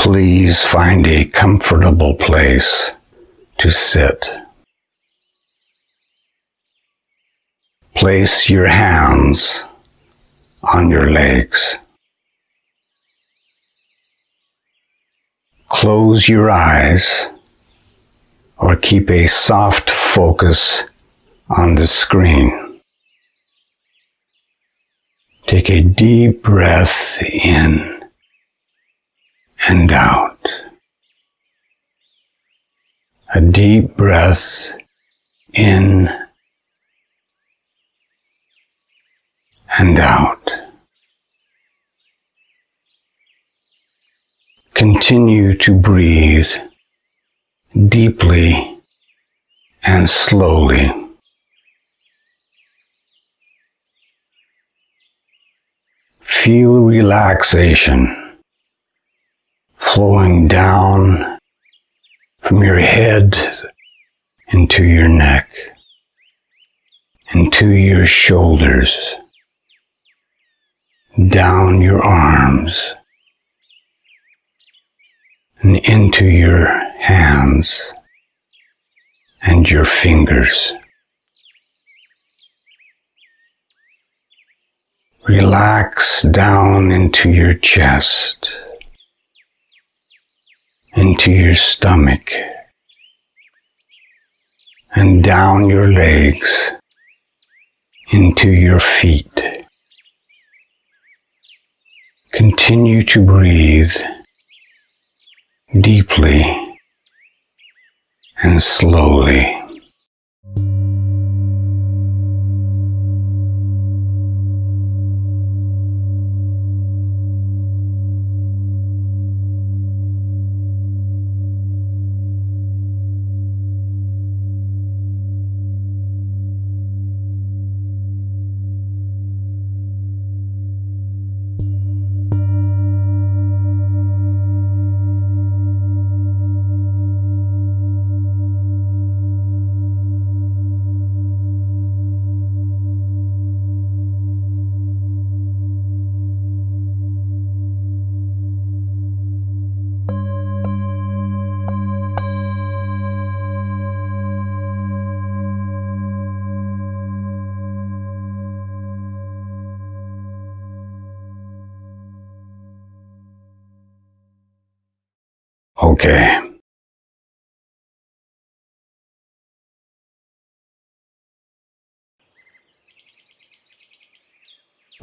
Please find a comfortable place to sit. Place your hands on your legs. Close your eyes or keep a soft focus on the screen. Take a deep breath in and out. A deep breath in and out. Continue to breathe deeply and slowly. Feel relaxation flowing down from your head into your neck, into your shoulders, down your arms, and into your hands and your fingers. Relax down into your chest, into your stomach, and down your legs, into your feet. Continue to breathe deeply and slowly. Okay.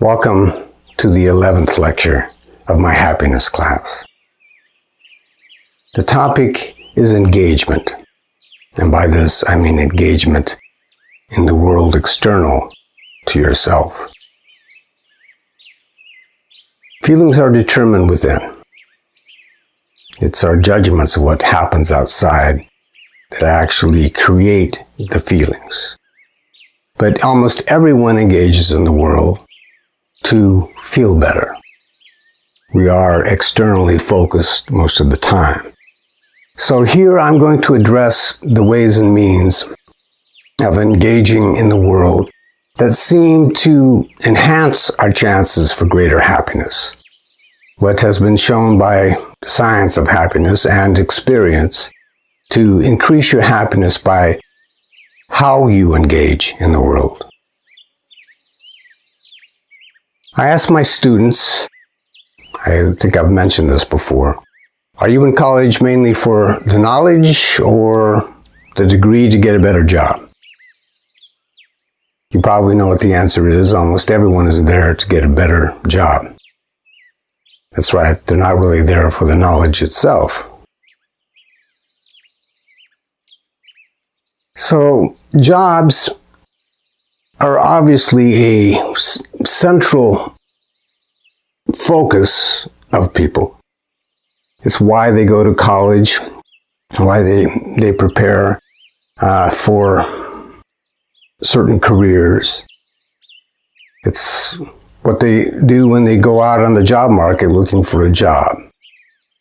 Welcome to the 11th lecture of my happiness class. The topic is engagement, and by this I mean engagement in the world external to yourself. Feelings are determined within. It's our judgments of what happens outside that actually create the feelings. But almost everyone engages in the world to feel better. We are externally focused most of the time. So here I'm going to address the ways and means of engaging in the world that seem to enhance our chances for greater happiness. What has been shown by science of happiness and experience to increase your happiness by how you engage in the world. I ask my students, I think I've mentioned this before, are you in college mainly for the knowledge or the degree to get a better job? You probably know what the answer is. Almost everyone is there to get a better job. That's right, they're not really there for the knowledge itself. So, jobs are obviously a central focus of people. It's why they go to college, why they prepare for certain careers. It's what they do when they go out on the job market looking for a job.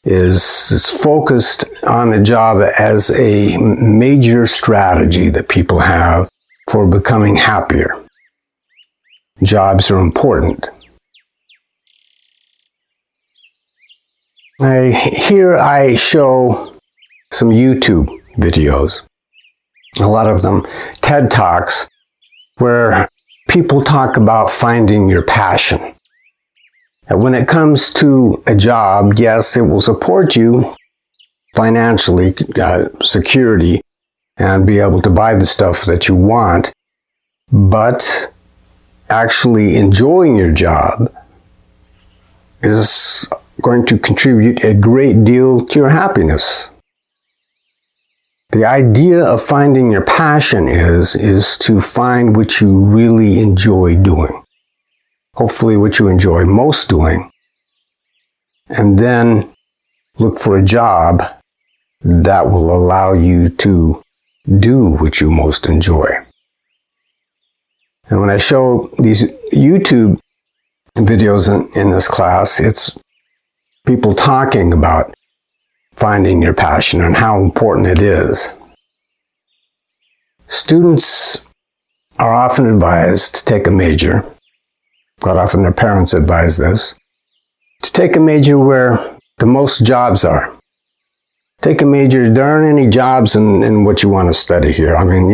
Is focused on a job as a major strategy that people have for becoming happier. Jobs are important. Here I show some YouTube videos, a lot of them TED Talks, where people talk about finding your passion. And when it comes to a job, yes, it will support you financially, security, and be able to buy the stuff that you want, but actually enjoying your job is going to contribute a great deal to your happiness. The idea of finding your passion is to find what you really enjoy doing. Hopefully what you enjoy most doing. And then look for a job that will allow you to do what you most enjoy. And when I show these YouTube videos in this class, it's people talking about finding your passion and how important it is. Students are often advised to take a major, quite often their parents advise this, to take a major where the most jobs are. Take a major, there aren't any jobs in what you want to study here. I mean,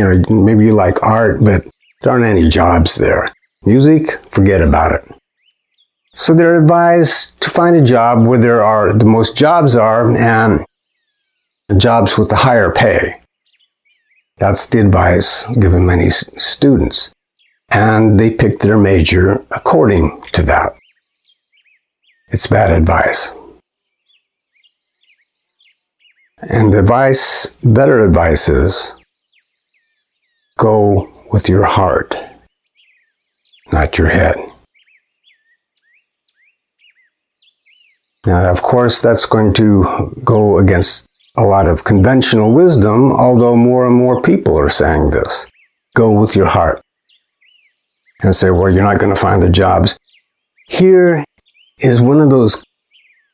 maybe you like art, but there aren't any jobs there. Music, forget about it. So they're advised to find a job where the most jobs are, and jobs with the higher pay. That's the advice given many students. And they pick their major according to that. It's bad advice. And better advice is, go with your heart, not your head. Now, of course, that's going to go against a lot of conventional wisdom, although more and more people are saying this. Go with your heart. And say, well, you're not going to find the jobs. Here is one of those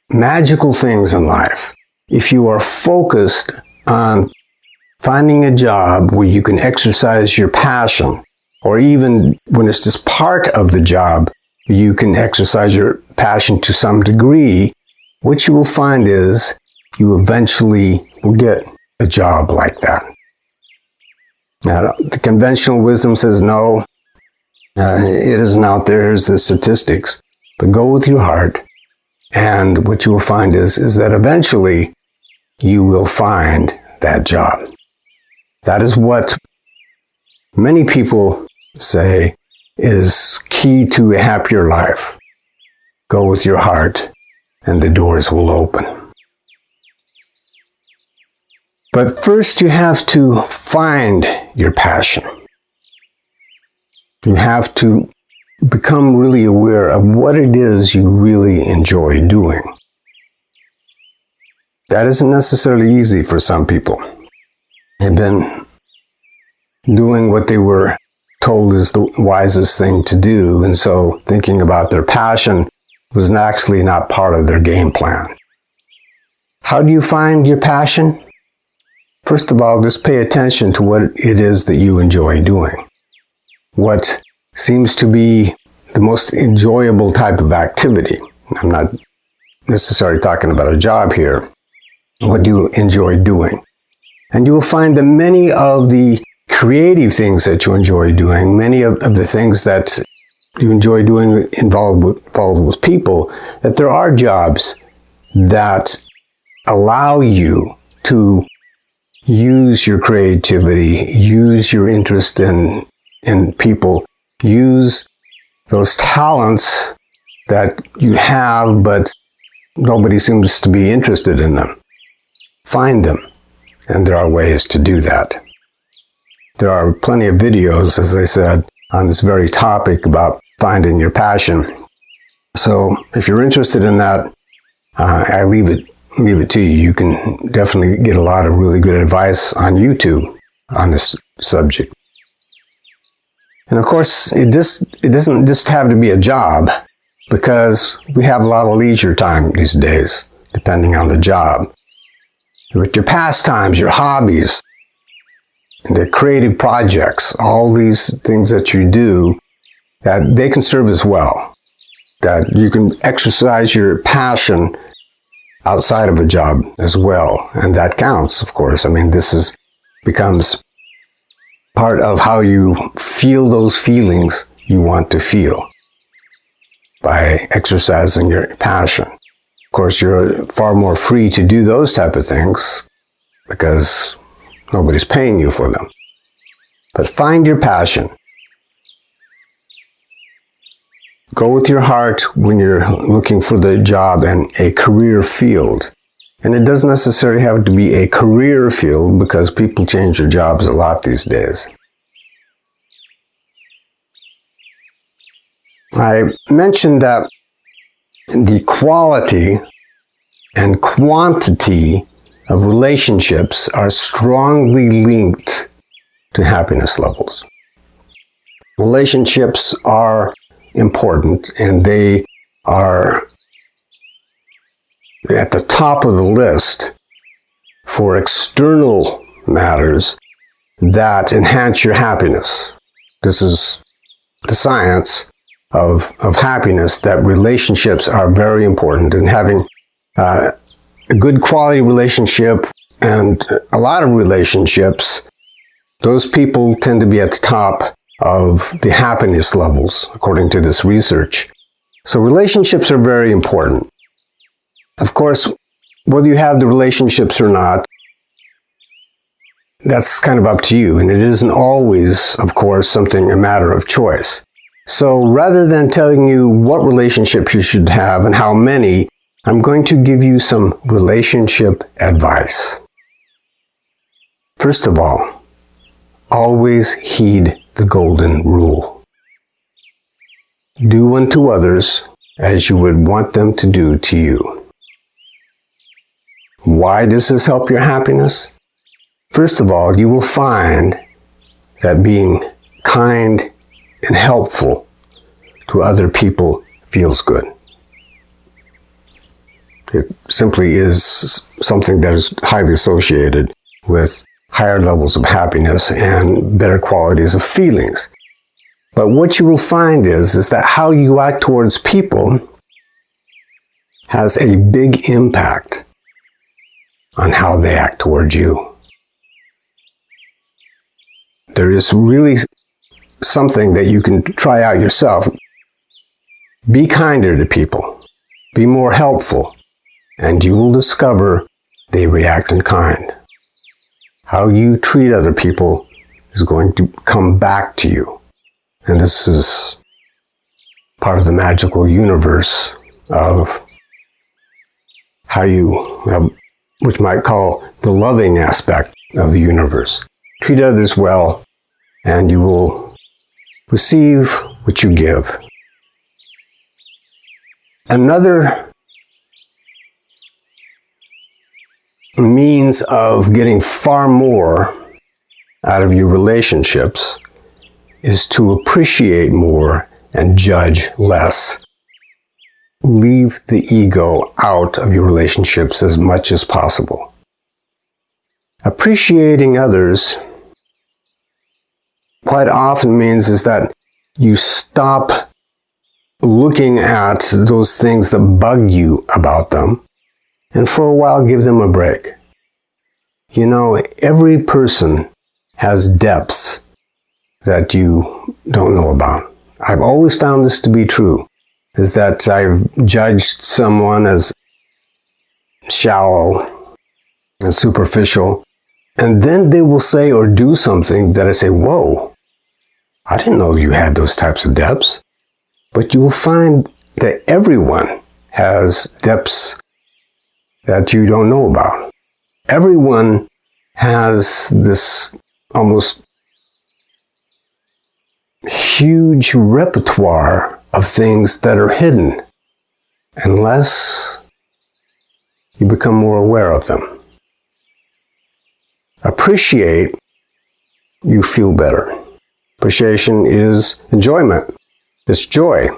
magical things in life. If you are focused on finding a job where you can exercise your passion, or even when it's just part of the job, you can exercise your passion to some degree, what you will find is you eventually will get a job like that. Now, the conventional wisdom says no, it isn't out there, here's the statistics, but go with your heart, and what you will find is that eventually you will find that job. That is what many people say is key to a happier life. Go with your heart, and the doors will open. But first you have to find your passion. You have to become really aware of what it is you really enjoy doing. That isn't necessarily easy for some people. They've been doing what they were told is the wisest thing to do, and so thinking about their passion was actually not part of their game plan. How do you find your passion? First of all, just pay attention to what it is that you enjoy doing. What seems to be the most enjoyable type of activity. I'm not necessarily talking about a job here. What do you enjoy doing? And you will find that many of the creative things that you enjoy doing, many of the things that you enjoy doing involved with people, that there are jobs that allow you to use your creativity, use your interest in people, use those talents that you have, but nobody seems to be interested in them. Find them, and there are ways to do that. There are plenty of videos, as I said, on this very topic about finding your passion. So if you're interested in that, I leave it to you. You can definitely get a lot of really good advice on YouTube on this subject. And of course, it doesn't just have to be a job, because we have a lot of leisure time these days, depending on the job. With your pastimes, your hobbies, and the creative projects, all these things that you do, that they can serve as well. That you can exercise your passion outside of a job as well. And that counts, of course. I mean, becomes part of how you feel those feelings you want to feel by exercising your passion. Of course, you're far more free to do those type of things because nobody's paying you for them. But find your passion. Go with your heart when you're looking for the job in a career field. And it doesn't necessarily have to be a career field because people change their jobs a lot these days. I mentioned that the quality and quantity of relationships are strongly linked to happiness levels. Relationships are important and they are at the top of the list for external matters that enhance your happiness. This is the science of happiness, that relationships are very important, and having a good quality relationship and a lot of relationships, those people tend to be at the top of the happiness levels, according to this research. So relationships are very important. Of course, whether you have the relationships or not, that's kind of up to you, and it isn't always, of course, a matter of choice. So rather than telling you what relationships you should have and how many, I'm going to give you some relationship advice. First of all, always heed the golden rule. Do unto others as you would want them to do to you. Why does this help your happiness? First of all, you will find that being kind and helpful to other people feels good. It simply is something that is highly associated with higher levels of happiness and better qualities of feelings. But what you will find is that how you act towards people has a big impact on how they act towards you. There is really something that you can try out yourself. Be kinder to people. Be more helpful. And you will discover they react in kind. How you treat other people is going to come back to you. And this is part of the magical universe of how you have, which might call the loving aspect of the universe. Treat others well, and you will receive what you give. Another means of getting far more out of your relationships is to appreciate more and judge less. Leave the ego out of your relationships as much as possible. Appreciating others quite often means is that you stop looking at those things that bug you about them, and for a while give them a break. You know, every person has depths that you don't know about. I've always found this to be true, is that I've judged someone as shallow and superficial, and then they will say or do something that I say, whoa, I didn't know you had those types of depths. But you will find that everyone has depths that you don't know about. Everyone has this almost huge repertoire of things that are hidden unless you become more aware of them. Appreciate, you feel better. Appreciation is enjoyment. It's joy.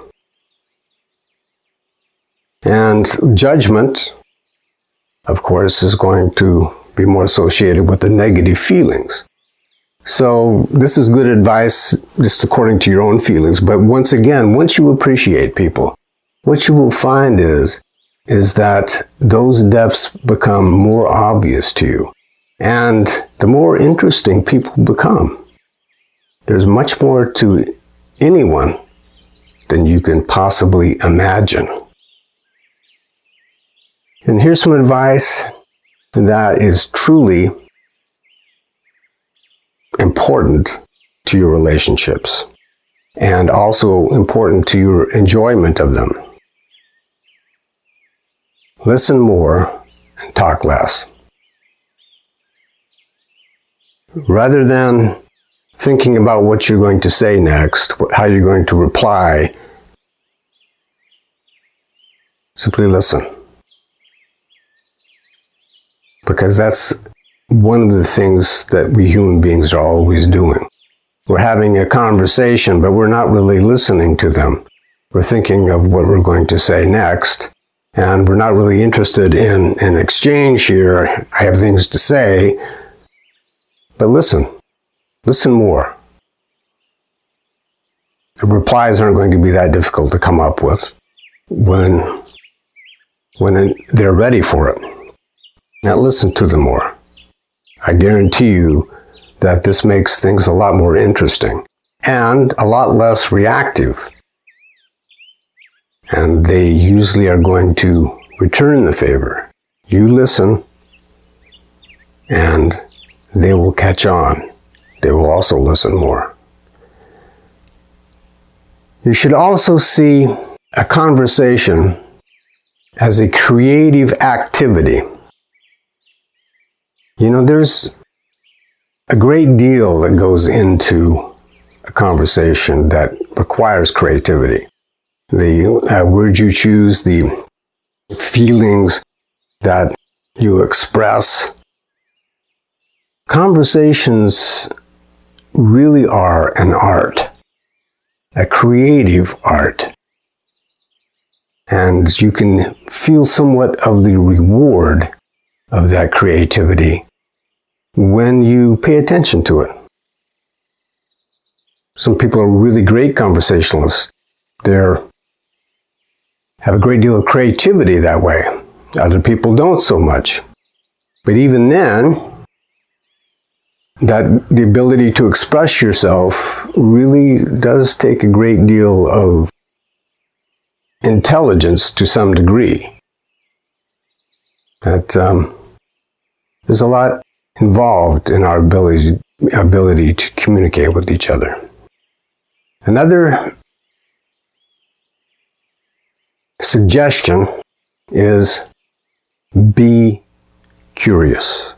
And judgment, of course, is going to be more associated with the negative feelings. So this is good advice just according to your own feelings. But once again, once you appreciate people, what you will find is is that those depths become more obvious to you. And the more interesting people become. There's much more to anyone than you can possibly imagine. And here's some advice that is truly important to your relationships and also important to your enjoyment of them. Listen more and talk less. Rather than thinking about what you're going to say next, how you're going to reply, simply listen. Because that's one of the things that we human beings are always doing. We're having a conversation, but we're not really listening to them. We're thinking of what we're going to say next, and we're not really interested in an exchange here. I have things to say, but listen. Listen more. The replies aren't going to be that difficult to come up with when they're ready for it. Now listen to them more. I guarantee you that this makes things a lot more interesting and a lot less reactive. And they usually are going to return the favor. You listen, and they will catch on. They will also listen more. You should also see a conversation as a creative activity. You know, there's a great deal that goes into a conversation that requires creativity. The words you choose, the feelings that you express. Conversations really are an art, a creative art. And you can feel somewhat of the reward of that creativity when you pay attention to it. Some people are really great conversationalists. They have a great deal of creativity that way. Other people don't so much. But even then, that the ability to express yourself really does take a great deal of intelligence to some degree. That there's a lot involved in our ability to communicate with each other. Another suggestion is be curious.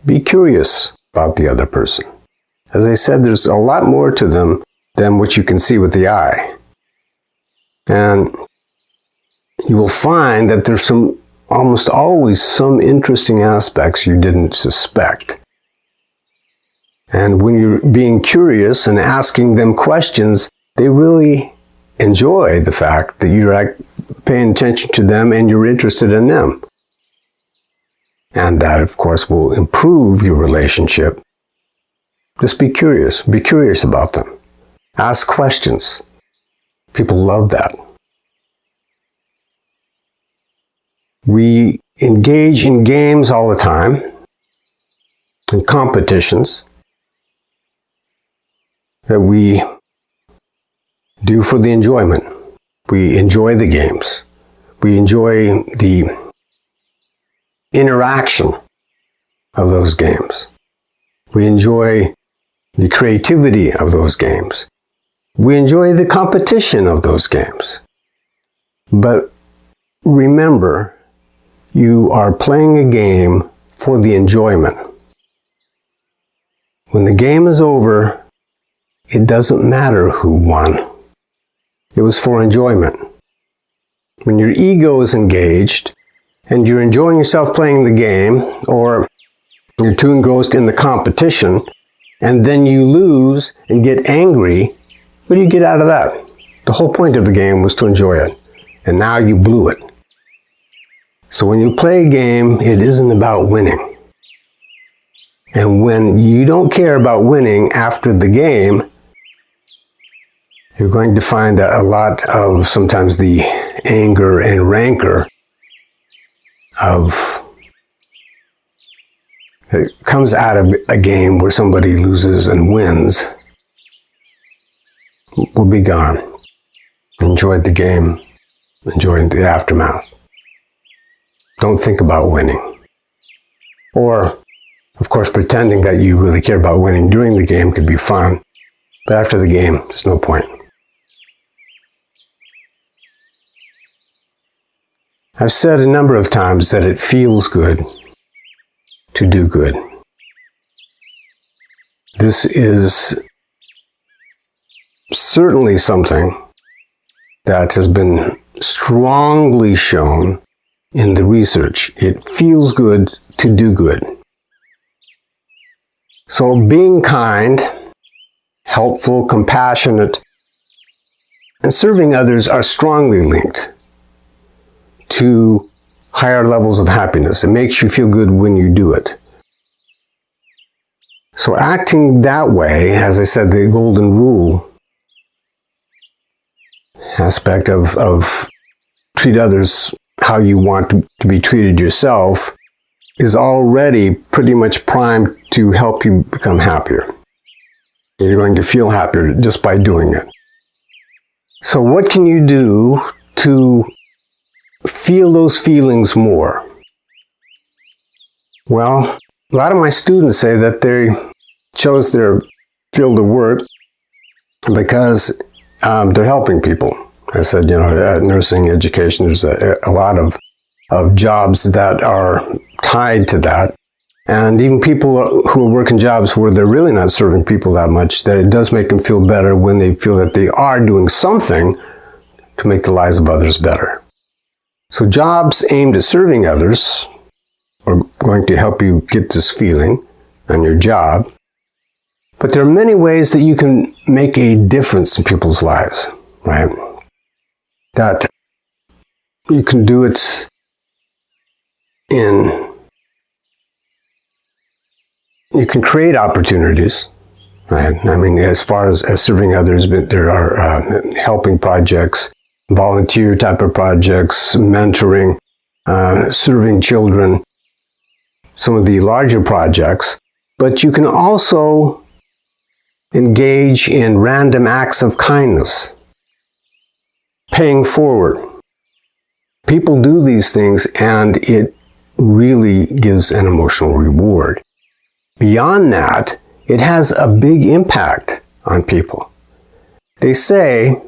Be curious about the other person. As I said, there's a lot more to them than what you can see with the eye. And you will find that there's almost always some interesting aspects you didn't suspect. And when you're being curious and asking them questions, they really enjoy the fact that you're paying attention to them and you're interested in them. And that, of course, will improve your relationship. Just be curious. Be curious about them. Ask questions. People love that. We engage in games all the time, in competitions that we do for the enjoyment. We enjoy the games. We enjoy the interaction of those games. We enjoy the creativity of those games. We enjoy the competition of those games. But remember, you are playing a game for the enjoyment. When the game is over, it doesn't matter who won. It was for enjoyment. When your ego is engaged and you're enjoying yourself playing the game, or you're too engrossed in the competition, and then you lose and get angry, what do you get out of that? The whole point of the game was to enjoy it, and now you blew it. So when you play a game, it isn't about winning. And when you don't care about winning after the game, you're going to find that a lot of sometimes the anger and rancor that comes out of a game where somebody loses and wins will be gone. Enjoy the game. Enjoy the aftermath. Don't think about winning. Or, of course, pretending that you really care about winning during the game could be fun, but after the game, there's no point. I've said a number of times that it feels good to do good. This is certainly something that has been strongly shown in the research. It feels good to do good. So being kind, helpful, compassionate, and serving others are strongly linked to higher levels of happiness. It makes you feel good when you do it. So acting that way, as I said, the golden rule aspect of treat others how you want to be treated yourself is already pretty much primed to help you become happier. You're going to feel happier just by doing it. So what can you do to feel those feelings more? Well, a lot of my students say that they chose their field of work because they're helping people. I said, nursing, education, there's a lot of jobs that are tied to that. And even people who are working jobs where they're really not serving people that much, that it does make them feel better when they feel that they are doing something to make the lives of others better. So jobs aimed at serving others are going to help you get this feeling on your job. But there are many ways that you can make a difference in people's lives, right? That you can do it you can create opportunities, right? I mean, as far as serving others, but there are helping projects, volunteer type of projects, mentoring, serving children, some of the larger projects. But you can also engage in random acts of kindness, paying forward. People do these things and it really gives an emotional reward. Beyond that, it has a big impact on people. They say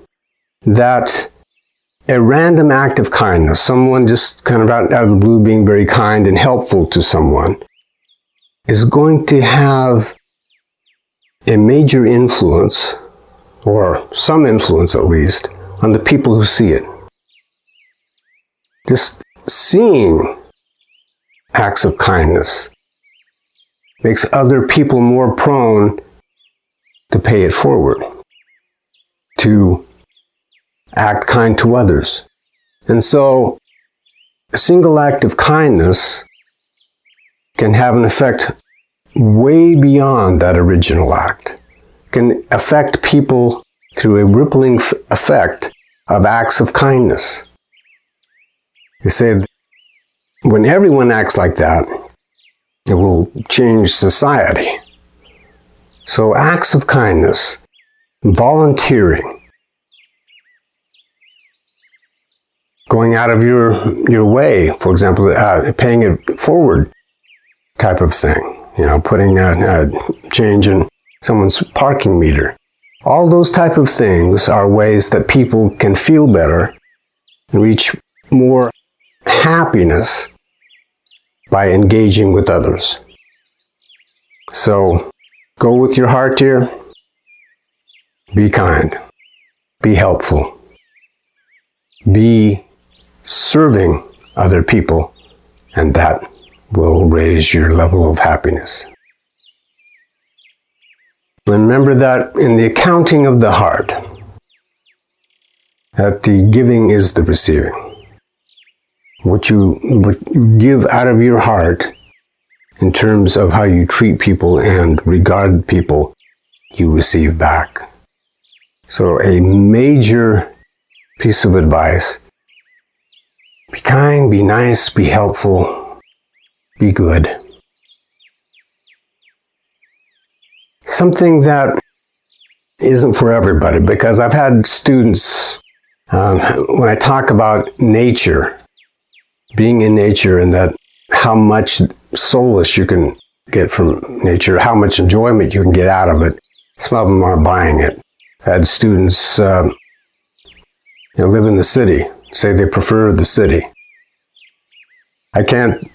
that a random act of kindness, someone just kind of out of the blue being very kind and helpful to someone, is going to have a major influence, or some influence at least, on the people who see it. Just seeing acts of kindness makes other people more prone to pay it forward, to act kind to others. And so a single act of kindness can have an effect way beyond that original act. It can affect people through a rippling effect of acts of kindness. They say when everyone acts like that, it will change society. So acts of kindness, volunteering, going out of your way, for example, paying it forward type of thing, putting a change in someone's parking meter. All those type of things are ways that people can feel better and reach more happiness by engaging with others. So go with your heart here. Be kind. Be helpful. Be serving other people, and that will raise your level of happiness. Remember that in the accounting of the heart, that the giving is the receiving. What you give out of your heart in terms of how you treat people and regard people, you receive back. So a major piece of advice: be kind, be nice, be helpful, be good. Something that isn't for everybody, because I've had students, when I talk about nature, being in nature, and that how much solace you can get from nature, how much enjoyment you can get out of it, some of them aren't buying it. I've had students live in the city, say they prefer the city. I can't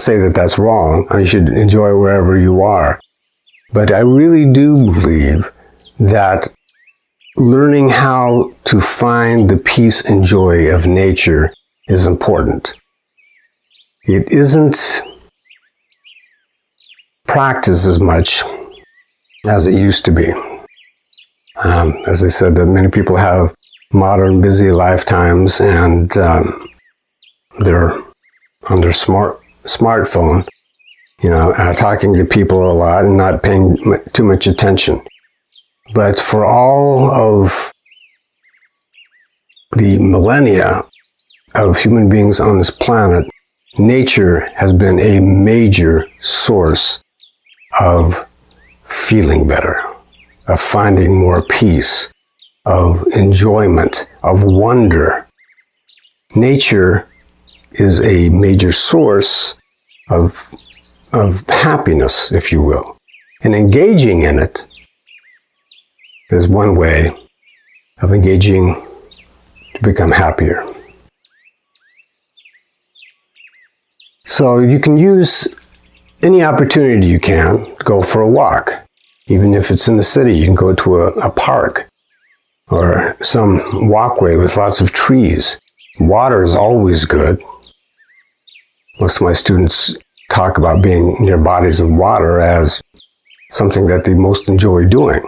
say that that's wrong. You should enjoy wherever you are. But I really do believe that learning how to find the peace and joy of nature is important. It isn't practiced as much as it used to be. As I said, that many people have modern busy lifetimes, and they're on their smartphone, talking to people a lot and not paying too much attention. But for all of the millennia of human beings on this planet, nature has been a major source of feeling better, of finding more peace, of enjoyment, of wonder. Nature is a major source of happiness, if you will. And engaging in it is one way of engaging to become happier. So you can use any opportunity you can to go for a walk. Even if it's in the city, you can go to a park or some walkway with lots of trees. Water is always good. Most of my students talk about being near bodies of water as something that they most enjoy doing.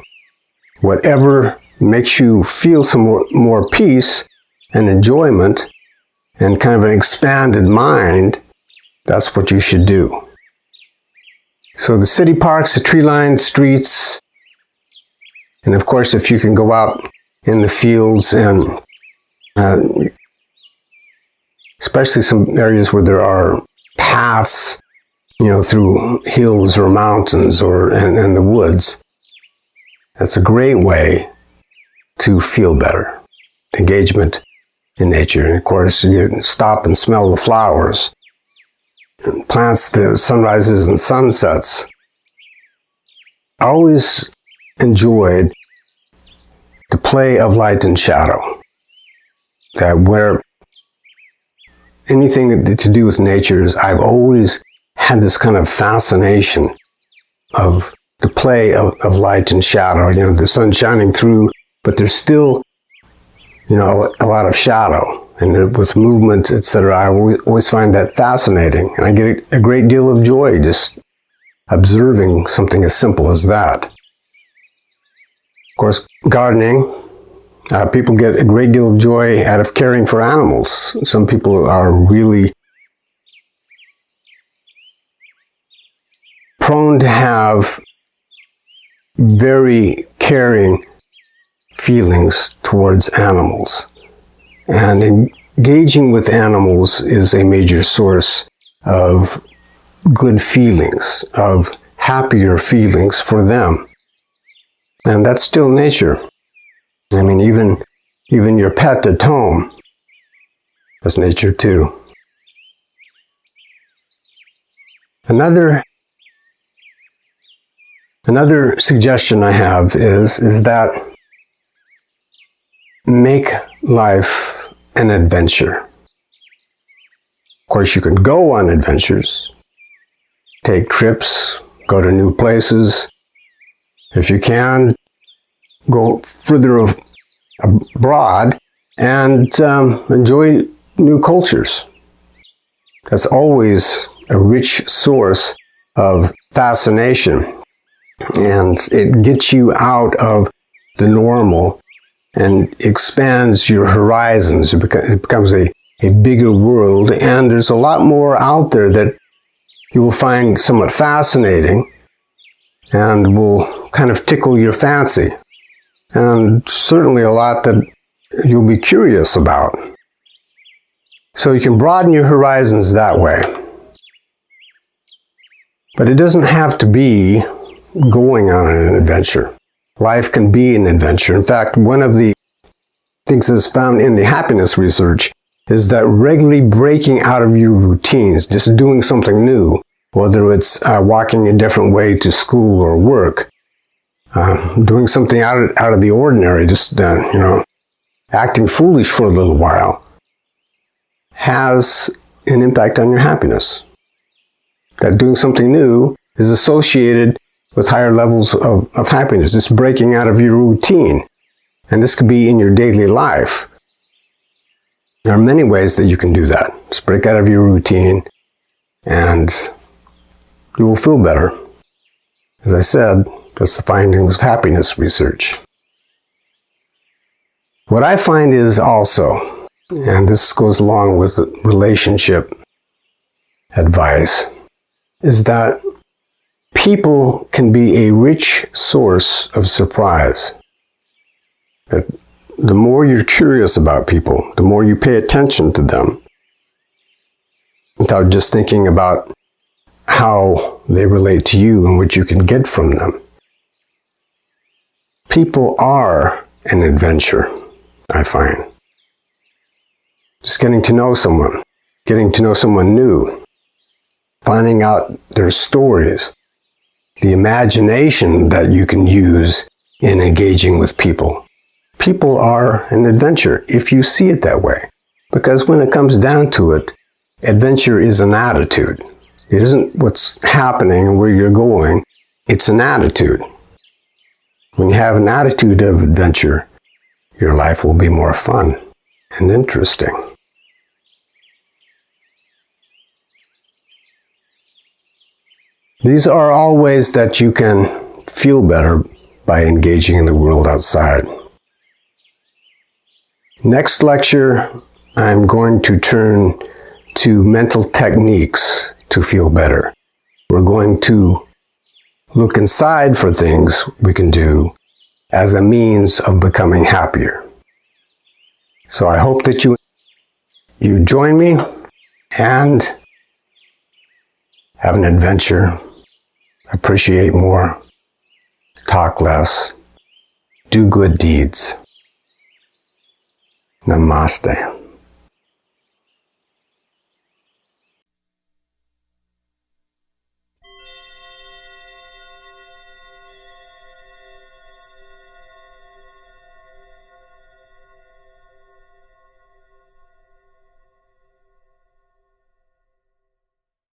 Whatever makes you feel some more peace and enjoyment and kind of an expanded mind, that's what you should do. So the city parks, the tree-lined streets, and of course if you can go out in the fields and especially some areas where there are paths, through hills or mountains or in the woods, that's a great way to feel better. Engagement in nature. And of course, you can stop and smell the flowers, and plants, the sunrises and sunsets. I always enjoyed the play of light and shadow. That where anything to do with nature is, I've always had this kind of fascination of the play of light and shadow. The sun shining through, but there's still, a lot of shadow. And with movement, etc., I always find that fascinating. And I get a great deal of joy just observing something as simple as that. Of course, gardening, people get a great deal of joy out of caring for animals. Some people are really prone to have very caring feelings towards animals. And engaging with animals is a major source of good feelings, of happier feelings for them. And that's still nature. I mean, even your pet at home, that's nature too. Another suggestion I have is that make life an adventure. Of course, you can go on adventures, take trips, go to new places. If you can, go further abroad and enjoy new cultures. That's always a rich source of fascination, and it gets you out of the normal and expands your horizons. It becomes a bigger world, and there's a lot more out there that you will find somewhat fascinating and will kind of tickle your fancy, and certainly a lot that you'll be curious about. So you can broaden your horizons that way. But it doesn't have to be going on an adventure. Life can be an adventure. In fact, one of the things that's found in the happiness research is that regularly breaking out of your routines, just doing something new, whether it's walking a different way to school or work, doing something out of the ordinary, just acting foolish for a little while, has an impact on your happiness. That doing something new is associated with higher levels of happiness. It's breaking out of your routine. And this could be in your daily life. There are many ways that you can do that. Just break out of your routine and you will feel better. As I said, that's the findings of happiness research. What I find is also, and this goes along with relationship advice, is that people can be a rich source of surprise. That the more you're curious about people, the more you pay attention to them, without just thinking about how they relate to you and what you can get from them. People are an adventure, I find. Just getting to know someone new, finding out their stories, the imagination that you can use in engaging with people. People are an adventure if you see it that way. Because when it comes down to it, adventure is an attitude. It isn't what's happening and where you're going. It's an attitude. When you have an attitude of adventure, your life will be more fun and interesting. These are all ways that you can feel better by engaging in the world outside. Next lecture, I'm going to turn to mental techniques to feel better. We're going to look inside for things we can do as a means of becoming happier. So I hope that you join me and have an adventure, appreciate more, talk less, do good deeds. Namaste.